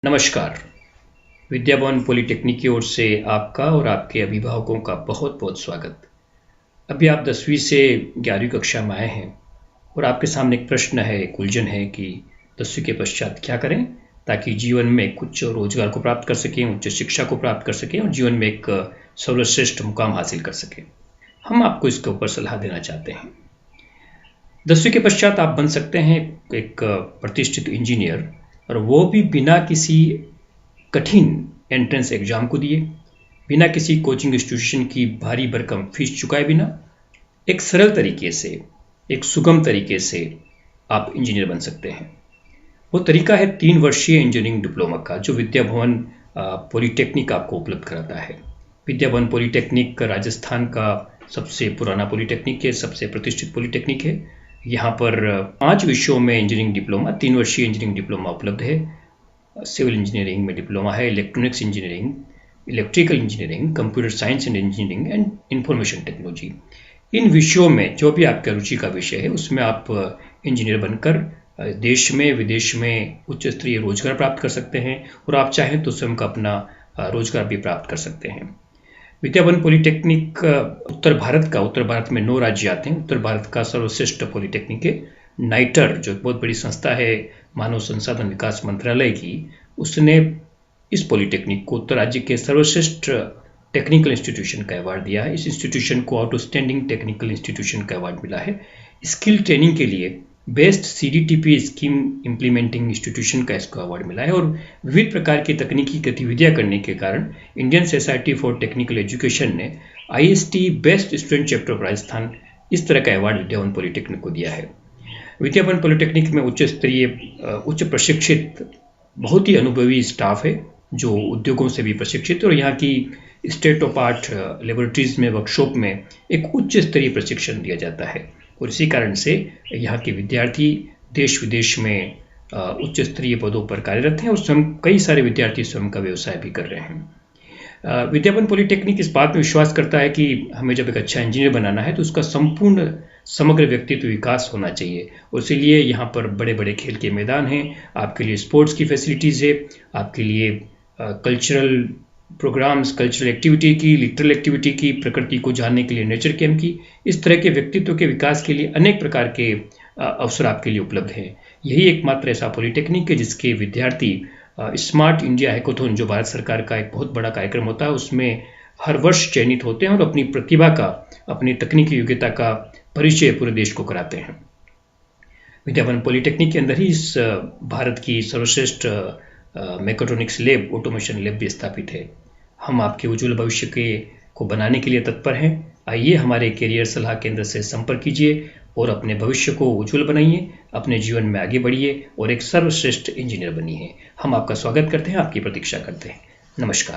नमस्कार। विद्या भवन पॉलिटेक्निक की ओर से आपका और आपके अभिभावकों का बहुत बहुत स्वागत। अभी आप 10वीं से 11वीं कक्षा में आए हैं और आपके सामने एक प्रश्न है, एक उलझन है कि 10वीं के पश्चात क्या करें ताकि जीवन में एक उच्च रोजगार को प्राप्त कर सकें, उच्च शिक्षा को प्राप्त कर सकें और जीवन में एक सर्वश्रेष्ठ मुकाम हासिल कर सकें। हम आपको इसके ऊपर सलाह देना चाहते हैं। 10वीं के पश्चात आप बन सकते हैं एक प्रतिष्ठित इंजीनियर, और वो भी बिना किसी कठिन एंट्रेंस एग्जाम को दिए, बिना किसी कोचिंग इंस्टीट्यूशन की भारी भरकम फीस चुकाए बिना, एक सरल तरीके से, एक सुगम तरीके से आप इंजीनियर बन सकते हैं। वो तरीका है 3 वर्षीय इंजीनियरिंग डिप्लोमा का, जो विद्या भवन पॉलिटेक्निक आपको उपलब्ध कराता है। विद्या भवन पॉलिटेक्निक राजस्थान का सबसे पुराना पॉलिटेक्निक है, सबसे प्रतिष्ठित पॉलिटेक्निक है। यहाँ पर 5 विषयों में इंजीनियरिंग डिप्लोमा, 3 वर्षीय इंजीनियरिंग डिप्लोमा उपलब्ध है। सिविल इंजीनियरिंग में डिप्लोमा है, electronics engineering, electrical engineering, computer science and engineering and information technology. इन विषयों में जो भी आपका रुचि का विषय है उसमें आप इंजीनियर बनकर देश में विदेश में उच्च स्तरीय रोजगार प्राप्त कर सकते हैं, और आप चाहें तो स्वयं का अपना रोजगार भी प्राप्त कर सकते हैं। विद्या भवन पॉलिटेक्निक उत्तर भारत में 9 राज्य आते हैं। उत्तर भारत का सर्वश्रेष्ठ पॉलिटेक्निक है। नाइटर, जो बहुत बड़ी संस्था है मानव संसाधन विकास मंत्रालय की, उसने इस पॉलिटेक्निक को उत्तर राज्य के सर्वश्रेष्ठ टेक्निकल इंस्टीट्यूशन का अवार्ड दिया है। इस इंस्टीट्यूशन को आउटस्टैंडिंग टेक्निकल इंस्टीट्यूशन का अवार्ड मिला है। स्किल ट्रेनिंग के लिए best CDTP scheme implementing institution का इसको अवार्ड मिला है, और विविध प्रकार की तकनीकी गतिविधियां करने के कारण Indian society for technical education ने IST best student chapter of Rajasthan इस तरह का अवार्ड विद्या भवन पॉलिटेक्निक को दिया है। विद्या भवन पॉलिटेक्निक में उच्च स्तरीय, उच्च प्रशिक्षित, बहुत ही अनुभवी स्टाफ है जो उद्योगों से भी प्रशिक्षित है, और यहाँ की स्टेट ऑफ आर्ट लेबोरेटरीज में, वर्कशॉप में एक उच्च स्तरीय प्रशिक्षण दिया जाता है, और इसी कारण से यहाँ के विद्यार्थी देश विदेश में उच्च स्तरीय पदों पर कार्यरत हैं, और स्वयं कई सारे विद्यार्थी स्वयं का व्यवसाय भी कर रहे हैं। विद्या भवन पॉलिटेक्निक इस बात में विश्वास करता है कि हमें जब एक अच्छा इंजीनियर बनाना है तो उसका संपूर्ण समग्र व्यक्तित्व विकास होना चाहिए, और इसीलिए यहाँ पर बड़े बड़े खेल के मैदान हैं, आपके लिए स्पोर्ट्स की फैसिलिटीज़ है, आपके लिए कल्चरल प्रोग्राम्स, कल्चरल एक्टिविटी की, लिटरल एक्टिविटी की, प्रकृति को जानने के लिए नेचर कैंप की, इस तरह के व्यक्तित्व के विकास के लिए अनेक प्रकार के अवसर आपके लिए उपलब्ध हैं। यही एकमात्र ऐसा पॉलिटेक्निक है जिसके विद्यार्थी स्मार्ट इंडिया हैकाथॉन, जो भारत सरकार का एक बहुत बड़ा कार्यक्रम होता है, उसमें हर वर्ष चयनित होते हैं और अपनी प्रतिभा का, अपनी तकनीकी योग्यता का परिचय पूरे देश को कराते हैं। विद्या भवन पॉलिटेक्निक के अंदर ही इस भारत की सर्वश्रेष्ठ मैकेट्रॉनिक्स लैब, ऑटोमेशन लैब भी स्थापित है। हम आपके उज्जवल भविष्य को बनाने के लिए तत्पर हैं। आइए हमारे करियर सलाह केंद्र से संपर्क कीजिए और अपने भविष्य को उज्जवल बनाइए, अपने जीवन में आगे बढ़िए और एक सर्वश्रेष्ठ इंजीनियर बनिए। हम आपका स्वागत करते हैं, आपकी प्रतीक्षा करते हैं। नमस्कार।